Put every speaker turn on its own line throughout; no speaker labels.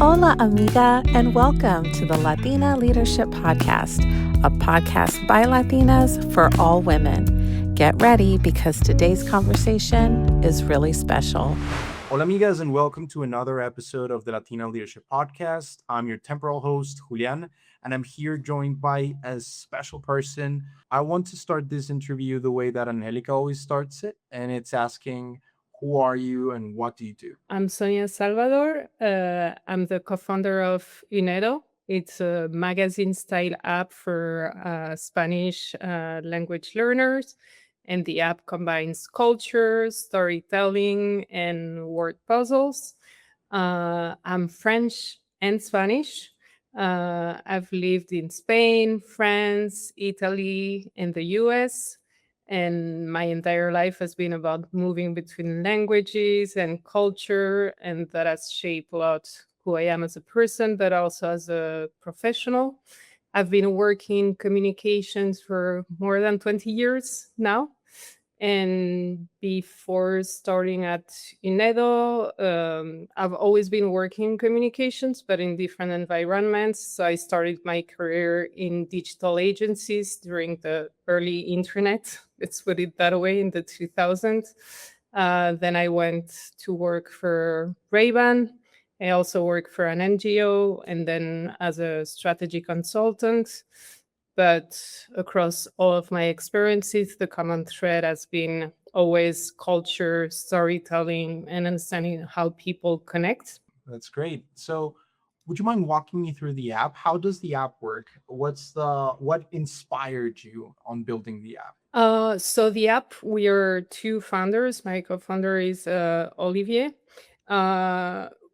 Hola, amiga, and welcome to the Latina Leadership Podcast, a podcast by Latinas for all women. Get ready because today's conversation is really special.
Hola, amigas, and welcome to another episode of the Latina Leadership Podcast. I'm your temporal host, Julian, and I'm here joined by a special person. I want to start this interview the way that Angelica always starts it, and it's asking, who are you and what do you do?
I'm Sonia Salvador. I'm the co-founder of Unedo. It's a magazine-style app for Spanish language learners, and the app combines culture, storytelling, and word puzzles. I'm French and Spanish. I've lived in Spain, France, Italy, and the US. And my entire life has been about moving between languages and culture. And that has shaped a lot who I am as a person, but also as a professional. I've been working communications for more than 20 years now. And before starting at Unedo, I've always been working in communications, but in different environments. So I started my career in digital agencies during the early internet, let's put it that way, in the 2000s. Then I went to work for Ray-Ban. I also worked for an NGO and then as a strategy consultant. But across all of my experiences, the common thread has been always culture, storytelling, and understanding how people connect.
That's great. So, would you mind walking me through the app? How does the app work? What inspired you on building the app?
So the app, we are two founders. My co-founder is Olivier.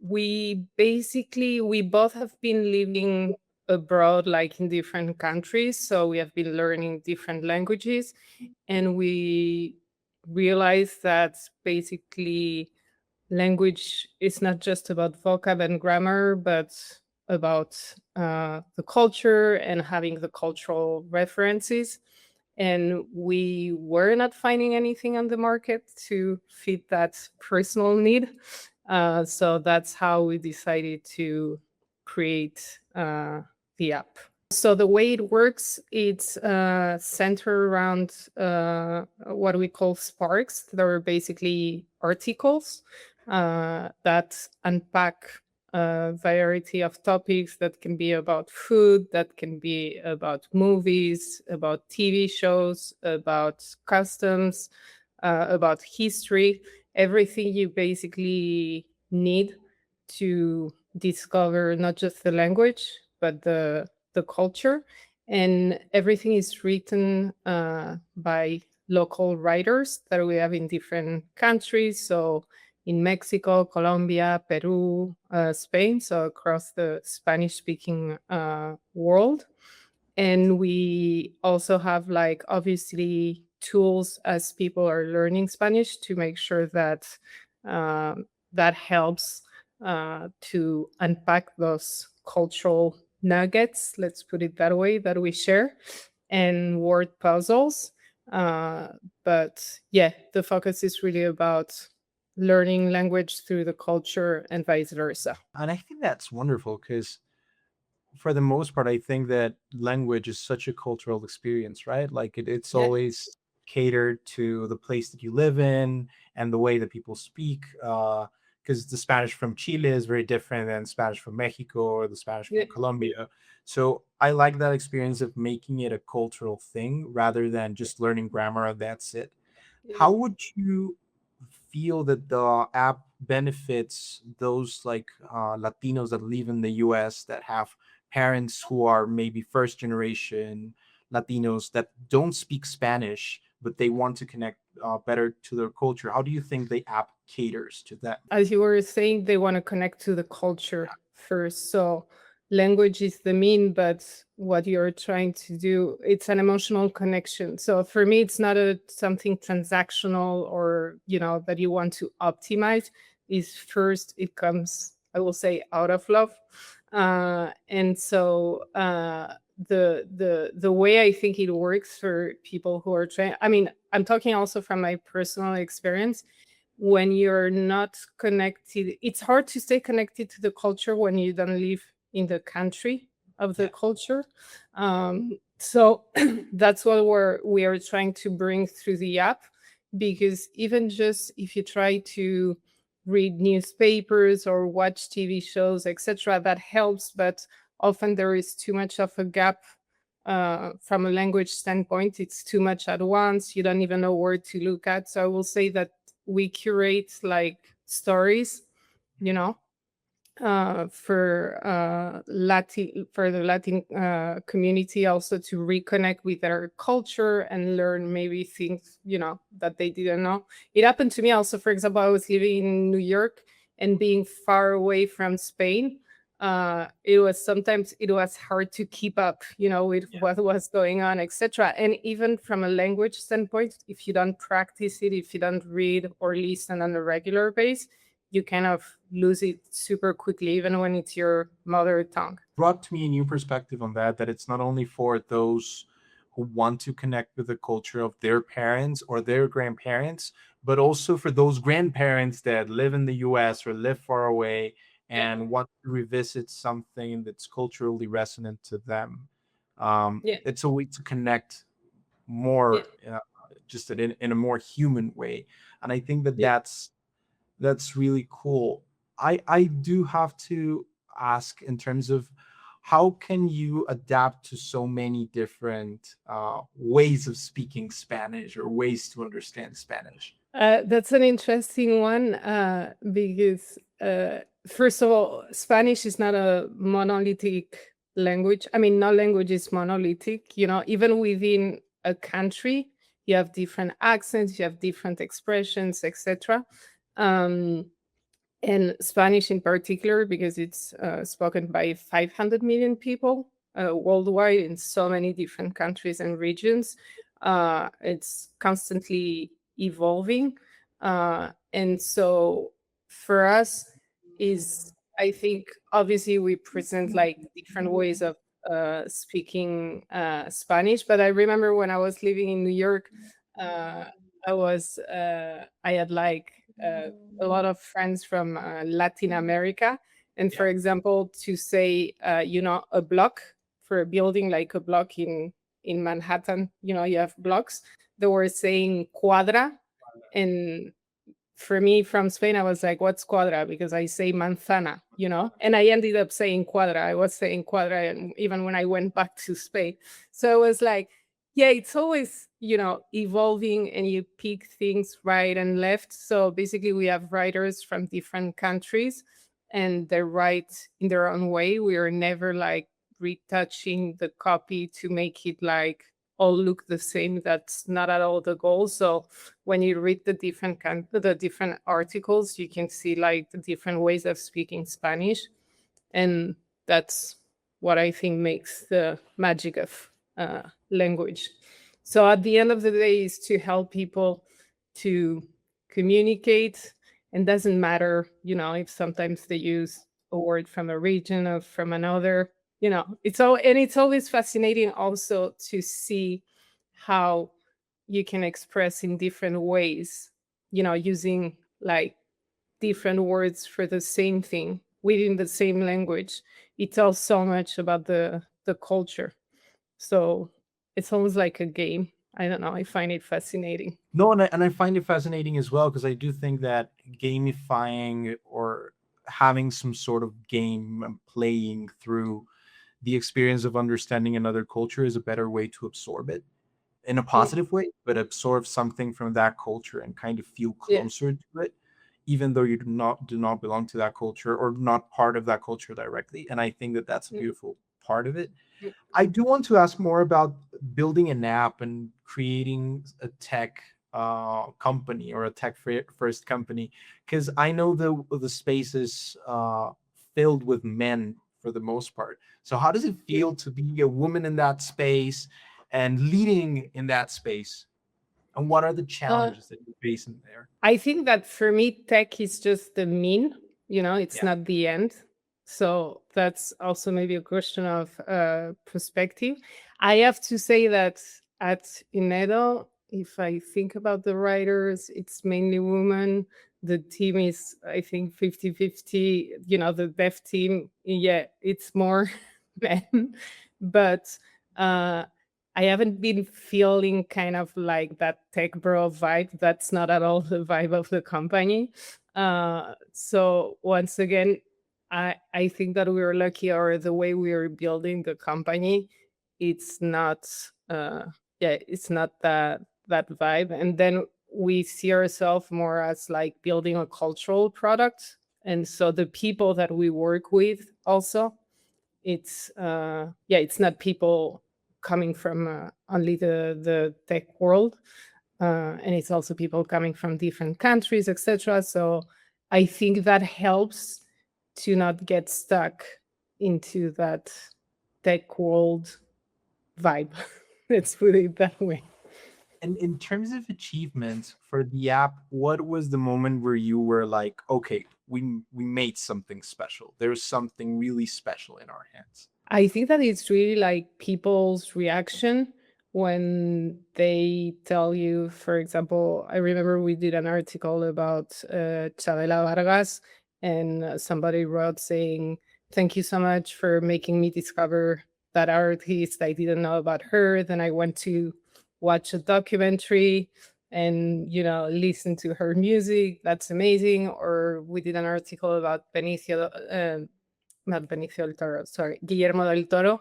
We both have been living abroad, like in different countries. So we have been learning different languages, and we realized that basically language is not just about vocab and grammar, but about the culture and having the cultural references. And we were not finding anything on the market to fit that personal need. So that's how we decided to create the app. So the way it works, it's centered around what we call sparks. That are basically articles that unpack a variety of topics that can be about food, that can be about movies, about TV shows, about customs, about history, everything you basically need to discover not just the language, but the culture. And everything is written by local writers that we have in different countries. So in Mexico, Colombia, Peru, Spain, so across the Spanish-speaking world. And we also have, like, obviously tools as people are learning Spanish to make sure that that helps to unpack those cultural nuggets, let's put it that way, that we share, and word puzzles. But yeah, the focus is really about learning language through the culture and vice versa.
And I think that's wonderful because for the most part, I think that language is such a cultural experience, right? Like it's
Yeah.
always catered to the place that you live in and the way that people speak. Because the Spanish from Chile is very different than Spanish from Mexico or the Spanish
Yeah.
from Colombia. So I like that experience of making it a cultural thing rather than just learning grammar and that's it. How would you feel that the app benefits those like Latinos that live in the US that have parents who are maybe first generation Latinos that don't speak Spanish, but they want to connect better to their culture? How do you think the app caters to that?
As you were saying, they want to connect to the culture first. So language is the mean, but what you're trying to do, it's an emotional connection. So for me, it's not something transactional or, that you want to optimize. Is first, it comes, I will say, out of love. And so the way I think it works for people who are trying, I mean, I'm talking also from my personal experience. when you're not connected, it's hard to stay connected to the culture when you don't live in the country of the
Yeah.
culture. So that's what we are trying to bring through the app, because even just if you try to read newspapers or watch TV shows, etc., that helps, but often there is too much of a gap from a language standpoint. It's too much at once. You don't even know where to look at. So I will say that we curate like stories, you know, for the Latin community, also to reconnect with their culture and learn maybe things, that they didn't know. It happened to me also. For example, I was living in New York, and being far away from Spain, it was hard to keep up, with
Yeah.
what was going on, etc. And even from a language standpoint, if you don't practice it, if you don't read or listen on a regular basis, you kind of lose it super quickly, even when it's your mother tongue.
Brought to me a new perspective on that, that it's not only for those who want to connect with the culture of their parents or their grandparents, but also for those grandparents that live in the US or live far away
Yeah,
and want to revisit something that's culturally resonant to them.
yeah,
It's a way to connect
yeah,
more, just in a more human way. And I think that
yeah.
that's really cool. I do have to ask, in terms of how can you adapt to so many different ways of speaking Spanish or ways to understand Spanish?
That's an interesting one, because, first of all, Spanish is not a monolithic language. I mean, no language is monolithic. Even within a country, you have different accents, you have different expressions, etc. Um, and Spanish in particular, because it's spoken by 500 million people worldwide in so many different countries and regions. It's constantly evolving. And so for us, is I think obviously we present like different ways of speaking Spanish. But I remember when I was living in New York, uh, I had like a lot of friends from Latin America. And
Yeah.
for example, to say, a block for a building, like a block in Manhattan, you have blocks. They were saying cuadra. And for me from Spain, I was like, what's cuadra? Because I say manzana, and I ended up saying cuadra. I was saying cuadra, and even when I went back to Spain. So it was like, yeah, it's always, evolving, and you pick things right and left. So basically, we have writers from different countries, and they write in their own way. We are never like retouching the copy to make it like all look the same. That's not at all the goal. So when you read the different articles, you can see like the different ways of speaking Spanish, and that's what I think makes the magic of language. So at the end of the day, is to help people to communicate, and doesn't matter, if sometimes they use a word from a region or from another. It's always fascinating also to see how you can express in different ways, using like different words for the same thing within the same language. It tells so much about the culture. So it's almost like a game. I don't know. I find it fascinating.
No, and I find it fascinating as well, because I do think that gamifying or having some sort of game and playing through the experience of understanding another culture is a better way to absorb it in a
Mm,
positive way, but absorb something from that culture and kind of feel
yeah.
closer to it, even though you do not belong to that culture or not part of that culture directly. And I think that that's a
Mm,
beautiful part of it.
mm.
I do want to ask more about building an app and creating a tech company or a tech first company, because I know the space is filled with men for the most part. So how does it feel to be a woman in that space and leading in that space? And what are the
Uh,
challenges that you face in there?
I think that for me, tech is just the mean, it's
Yeah.
not the end. So that's also maybe a question of perspective. I have to say that at Unedo, if I think about the writers, it's mainly women. the team is, I think, 50-50. The dev team, yeah, it's more men. But uh, I haven't been feeling kind of like that tech bro vibe. That's not at all the vibe of the company. So once again, I think that we were lucky, or the way we are building the company, it's not yeah, it's not that vibe. And then we see ourselves more as like building a cultural product. And so the people that we work with also, it's yeah, it's not people coming from only the tech world, and it's also people coming from different countries, etc. So I think that helps to not get stuck into that tech world vibe. Let's put it that way.
And in terms of achievements for the app, what was the moment where you were like, okay, we made something special. There's something really special in our hands.
I think that it's really like people's reaction when they tell you, for example, I remember we did an article about Chavela Vargas, and somebody wrote saying, "Thank you so much for making me discover that artist. I didn't know about her. Then I went to watch a documentary and, listen to her music. That's amazing." Or we did an article about Benicio, not Benicio del Toro, sorry, Guillermo del Toro,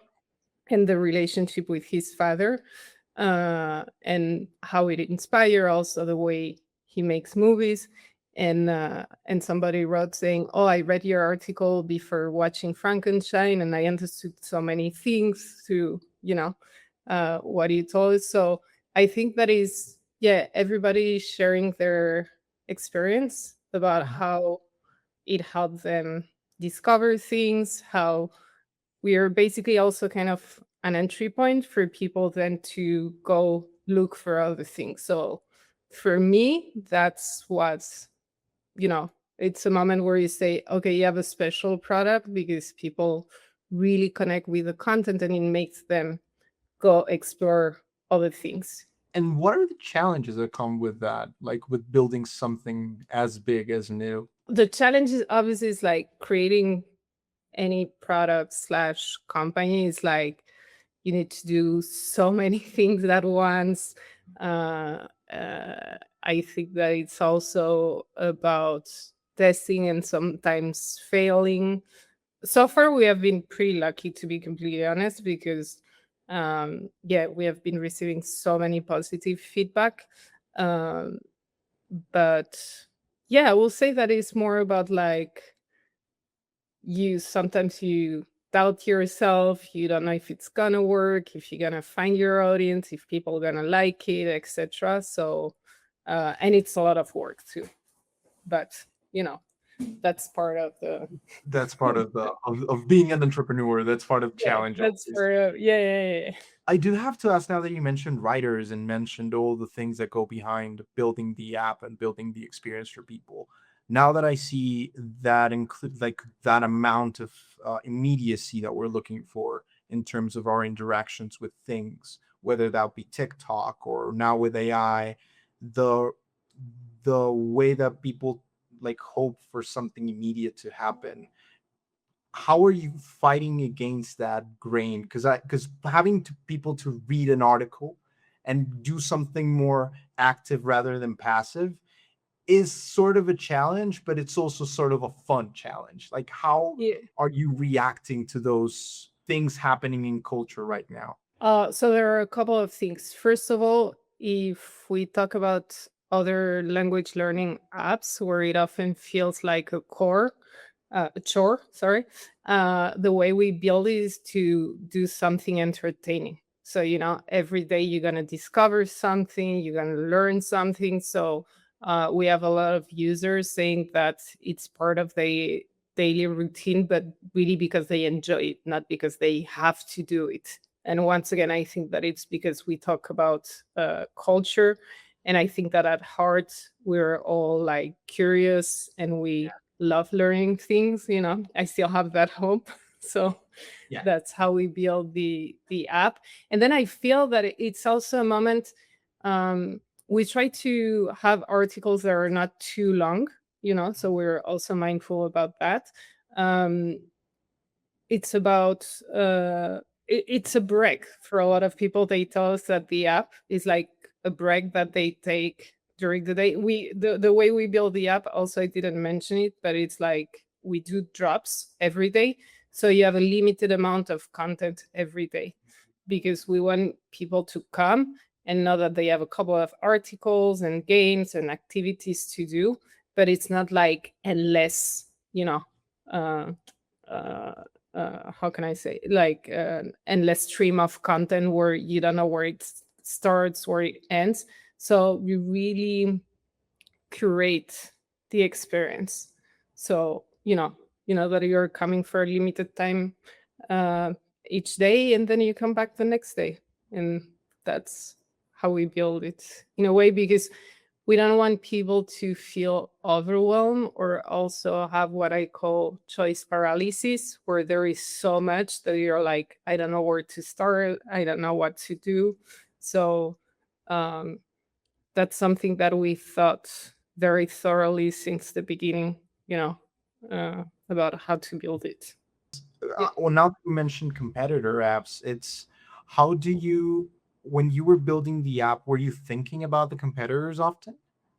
and the relationship with his father, and how it inspired also the way he makes movies. And somebody wrote saying, "Oh, I read your article before watching Frankenstein, and I understood so many things through what you told us." So I think that is, yeah, everybody sharing their experience about
Mhm.
how it helped them discover things, how we are basically also kind of an entry point for people then to go look for other things. So for me, that's what's, it's a moment where you say, okay, you have a special product because people really connect with the content, and it makes them go explore other things.
And what are the challenges that come with that? Like with building something as big as new?
The challenge is obviously is like creating any product slash company is like you need to do so many things at once. I think that it's also about testing and sometimes failing. So far, we have been pretty lucky, to be completely honest, because yeah, we have been receiving so many positive feedback. Um, but yeah, I will say that it's more about like you sometimes you doubt yourself, you don't know if it's gonna work, if you're gonna find your audience, if people are gonna like it, etc. So and it's a lot of work too, but you know that's part of the
That's part of of being an entrepreneur. That's part of
yeah,
challenge
that's
always.
part of yeah, yeah, yeah, yeah.
I do have to ask, now that you mentioned writers and mentioned all the things that go behind building the app and building the experience for people. Now that I see that include like that amount of immediacy that we're looking for in terms of our interactions with things, whether that be TikTok or now with AI, the the way that people like hope for something immediate to happen, how are you fighting against that grain? Because having people to read an article and do something more active rather than passive is sort of a challenge, but it's also sort of a fun challenge. Like, how
Yeah.
are you reacting to those things happening in culture right now?
So there are a couple of things. First of all, if we talk about other language learning apps where it often feels like a chore, sorry, the way we build is to do something entertaining. So, every day you're going to discover something, you're going to learn something. So, we have a lot of users saying that it's part of the daily routine, but really because they enjoy it, not because they have to do it. And once again, I think that it's because we talk about culture. And I think that at heart, we're all like curious and we love learning things. I still have that hope. So
Yeah.
that's how we build the app. And then I feel that it's also a moment, we try to have articles that are not too long. so we're also mindful about that. um it's about it's a break for a lot of people. They tell us that the app is like a break that they take during the day. The way we build the app, also I didn't mention it, but it's like we do drops every day, so you have a limited amount of content every day, because we want people to come and know that they have a couple of articles and games and activities to do, but it's not like endless, uh, uh, how can I say, like endless stream of content where you don't know where it starts, where it ends. So we really curate the experience. So that you're coming for a limited time uh, each day, and then you come back the next day, and that's how we build it in a way, because we don't want people to feel overwhelmed or also have what I call choice paralysis, where there is so much that you're like, I don't know where to start, I don't know what to do. So um, that's something that we thought very thoroughly since the beginning, about how to build it. Yeah.
Well, now that you mentioned competitor apps, it's how do you, when you were building the app, were you thinking about the competitors often?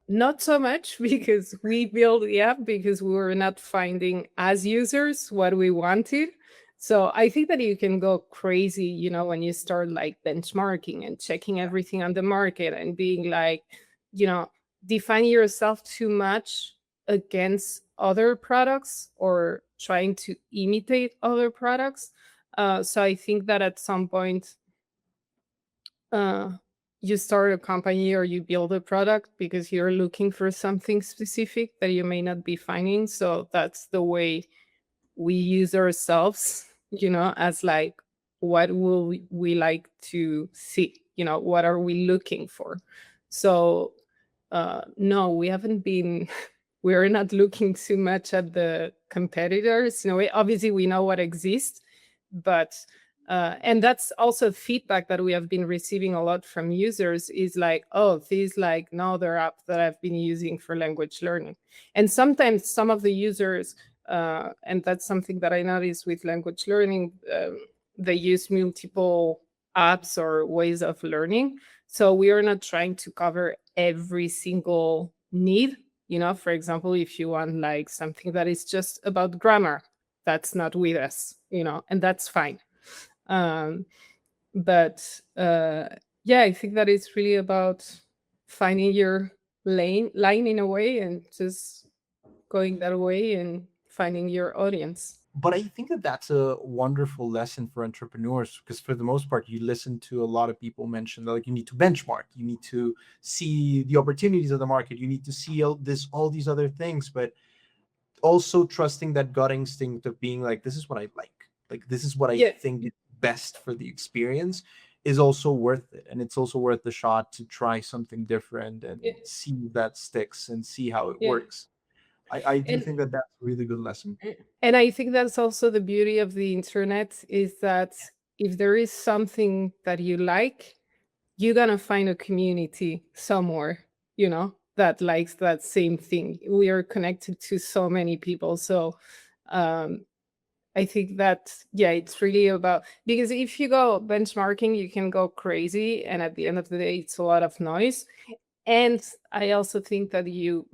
Not so much, because we built the app because we were not finding as users what we wanted. So I think that you can go crazy, when you start like benchmarking and checking everything on the market and being like, you know, defining yourself too much against other products or trying to imitate other products. So I think that at some point, uh, you start a company or you build a product because you're looking for something specific that you may not be finding. So that's the way we use ourselves, as like, what will we like to see? What are we looking for? So, no, we haven't been. We're not looking too much at the competitors. Obviously we know what exists, but and that's also feedback that we have been receiving a lot from users, is like, oh, this like no other app that I've been using for language learning. And sometimes some of the users, and that's something that I noticed with language learning, they use multiple apps or ways of learning. So we are not trying to cover every single need. For example, if you want like something that is just about grammar, that's not with us, and that's fine. um, but yeah, I think that it's really about finding your line in a way, and just going that way and finding your audience.
But I think that that's a wonderful lesson for entrepreneurs, because for the most part, you listen to a lot of people mention that like you need to benchmark, you need to see the opportunities of the market, you need to see all these other things, but also trusting that gut instinct of being like, this is what I like this is what I
Yeah,
think is best for the experience, is also worth it, and it's also worth the shot to try something different and
yeah,
see if that sticks and see how it
yeah.
works. I do
and
think that that's a really good lesson.
and I think that's also the beauty of the internet, is that if there is something that you like, you're gonna find a community somewhere, that likes that same thing. We are connected to so many people. So um I think that, yeah, it's really about, because if you go benchmarking, you can go crazy, and at the end of the day, it's a lot of noise. And I also think that you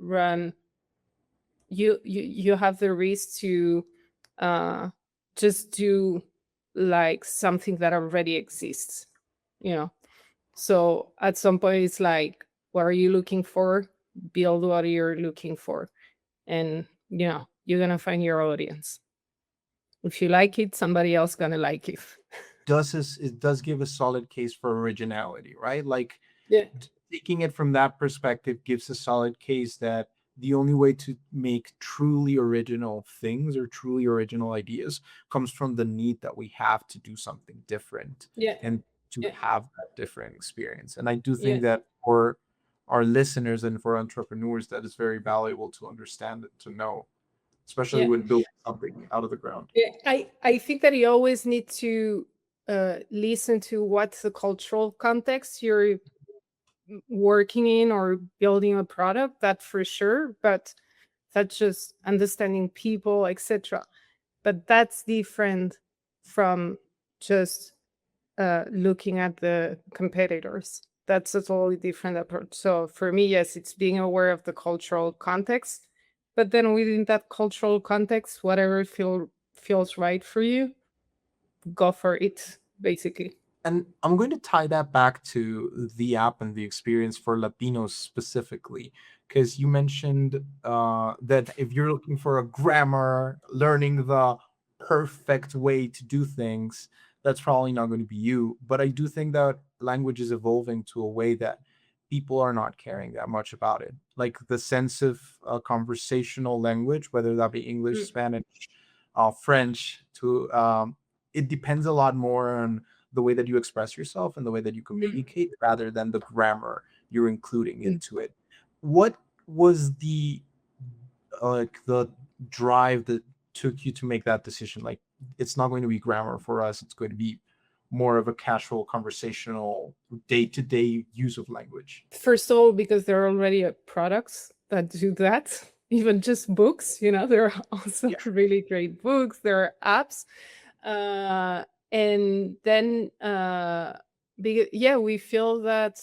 have the risk to uh just do like something that already exists, you know so at some point, it's like, what are you looking for? Build what you're looking for, and you're gonna find your audience. If you like it, somebody else gonna like it.
It does give a solid case for originality, right? Like
Yeah,
taking it from that perspective gives a solid case that the only way to make truly original things or truly original ideas comes from the need that we have to do something different
yeah,
and to
yeah,
have that different experience. And I do
yeah,
think that for our listeners and for entrepreneurs, that is very valuable to understand and to know, especially
yeah.
when building something out of the ground.
Yeah, I think that you always need to listen to what's the cultural context you're working in or building a product, that for sure. But That's just understanding people, etc. But that's different from just looking at the competitors. That's a totally different approach. So for me, yes, it's being aware of the cultural context, but then within that cultural context, whatever feels right for you, go for it, basically.
And I'm going to tie that back to the app and the experience for Latinos specifically, because you mentioned that if you're looking for a grammar, learning the perfect way to do things, that's probably not going to be you. But I do think that language is evolving to a way that people are not caring that much about it. Like the sense of conversational language, whether that be English,
Mm,
Spanish, French, to it depends a lot more on the way that you express yourself and the way that you
mm,
communicate rather than the grammar you're including
mm.
into it. What was the like the drive that took you to make that decision? Like, it's not going to be grammar for us, it's going to be more of a casual conversational day-to-day use of language.
First of all, because there are already products that do that, even just books, there are also
Yeah.
really great books, there are apps. And then, yeah, we feel that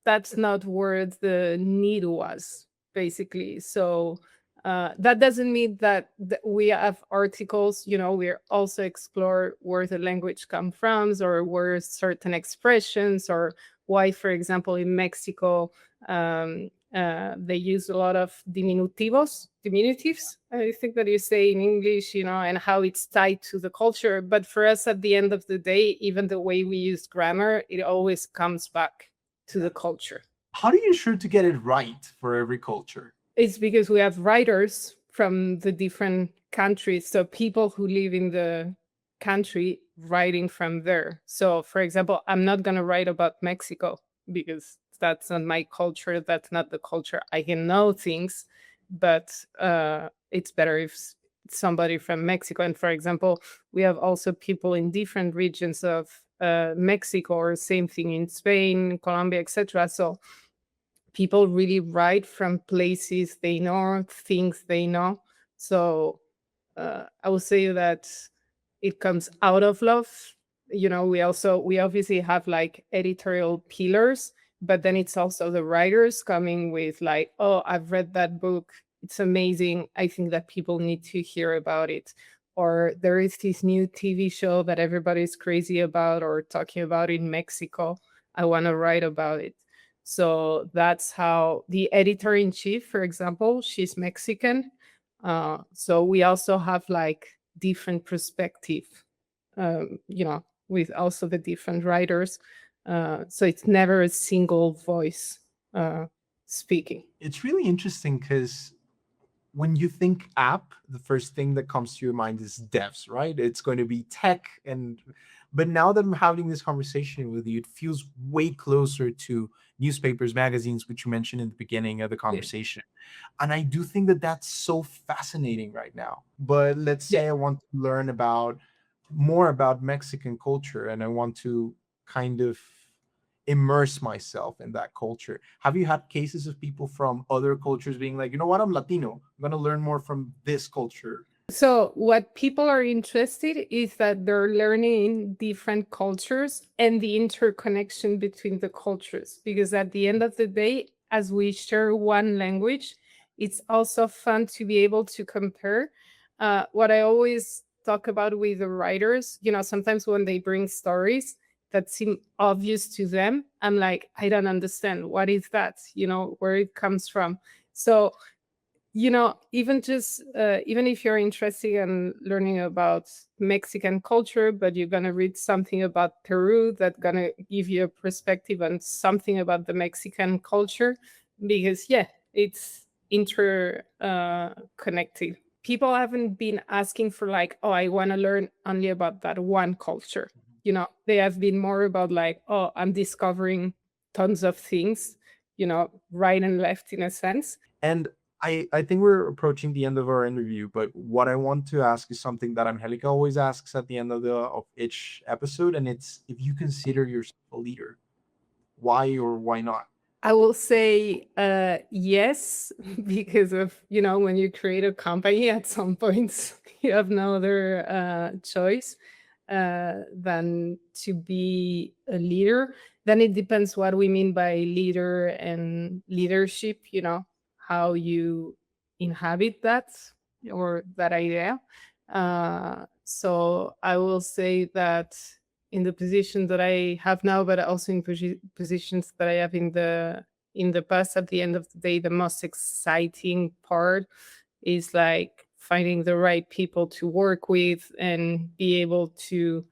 that's not where the need was, basically. So that doesn't mean that we have articles, we also explore where the language comes from, or where certain expressions, or why, for example, in Mexico, they use a lot of diminutives, I think that you say in English, and how it's tied to the culture. But for us, at the end of the day, even the way we use grammar, it always comes back to the culture.
How do you ensure to get it right for every culture?
It's because we have writers from the different countries. So people who live in the country writing from there. So, for example, I'm not going to write about Mexico because that's not my culture. That's not the culture. I can know things, but it's better if somebody from Mexico. And for example, we have also people in different regions of Mexico, or same thing in Spain, Colombia, etc. So people really write from places they know, things they know. So I would say that it comes out of love. We obviously have like editorial pillars, but then it's also the writers coming with like, oh, I've read that book, it's amazing, I think that people need to hear about it. Or there is this new TV show that everybody's crazy about or talking about in Mexico, I want to write about it. So that's how the editor in chief, for example, she's Mexican. So we also have like different perspective, with also the different writers. So it's never a single voice speaking.
It's really interesting because when you think app, the first thing that comes to your mind is devs, right? It's going to be tech. And but now that I'm having this conversation with you, it feels way closer to newspapers, magazines, which you mentioned in the beginning of the
Yeah.
conversation. And I do think that that's so fascinating right now. But let's
Yeah.
say I want to learn about more about Mexican culture and I want to kind of immerse myself in that culture. Have you had cases of people from other cultures being like, you know what, I'm Latino, I'm going to learn more from this culture?
So what people are interested is that they're learning different cultures and the interconnection between the cultures. Because at the end of the day, as we share one language, it's also fun to be able to compare. What I always talk about with the writers, sometimes when they bring stories that seem obvious to them, I'm like, I don't understand. What is that? Where it comes from. So even if you're interested in learning about Mexican culture, but you're going to read something about Peru that's going to give you a perspective on something about the Mexican culture, because yeah, it's connected. People haven't been asking for like, oh, I want to learn only about that one culture. They have been more about like, oh, I'm discovering tons of things, right and left, in a sense.
And I think we're approaching the end of our interview, but what I want to ask is something that Angelica always asks at the end of each episode, and it's if you consider yourself a leader, why or why not?
I will say yes, because of, when you create a company, at some points you have no other choice than to be a leader. Then it depends what we mean by leader and leadership, how you inhabit that, or that idea. So I will say that in the position that I have now, but also in positions that I have in the past, at the end of the day, the most exciting part is like finding the right people to work with and be able to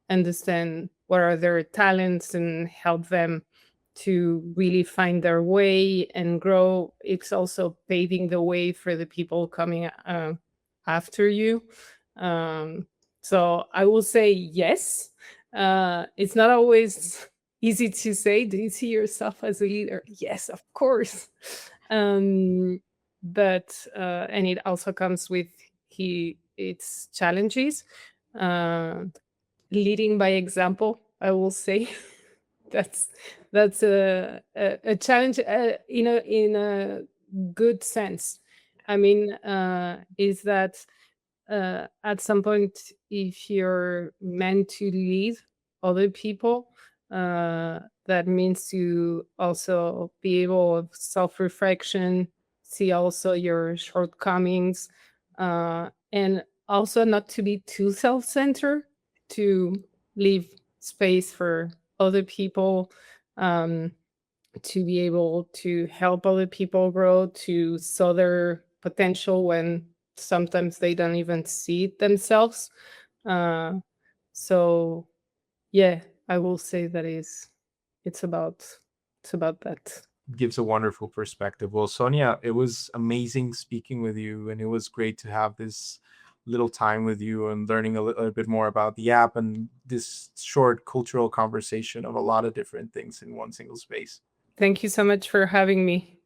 understand what are their talents and help them to really find their way and grow. It's also paving the way for the people coming after you. Um, so I will say yes. It's not always easy to say. Do you see yourself as a leader? Yes, of course. Um, but and it also comes with its challenges. Uh, Leading by example, I will say. that's that's a challenge, in a good sense. I mean, is that at some point, if you're meant to lead other people, that means to also be able of self-reflection, see also your shortcomings, and also not to be too self-centered, to leave space for other people, um, to be able to help other people grow, to saw their potential when sometimes they don't even see it themselves. Uh, so yeah, I will say that it's about it's about that.
Gives a wonderful perspective. Well, Sonia, it was amazing speaking with you, and it was great to have this little time with you and learning a bit more about the app and this short cultural conversation of a lot of different things in one single space.
Thank you so much for having me.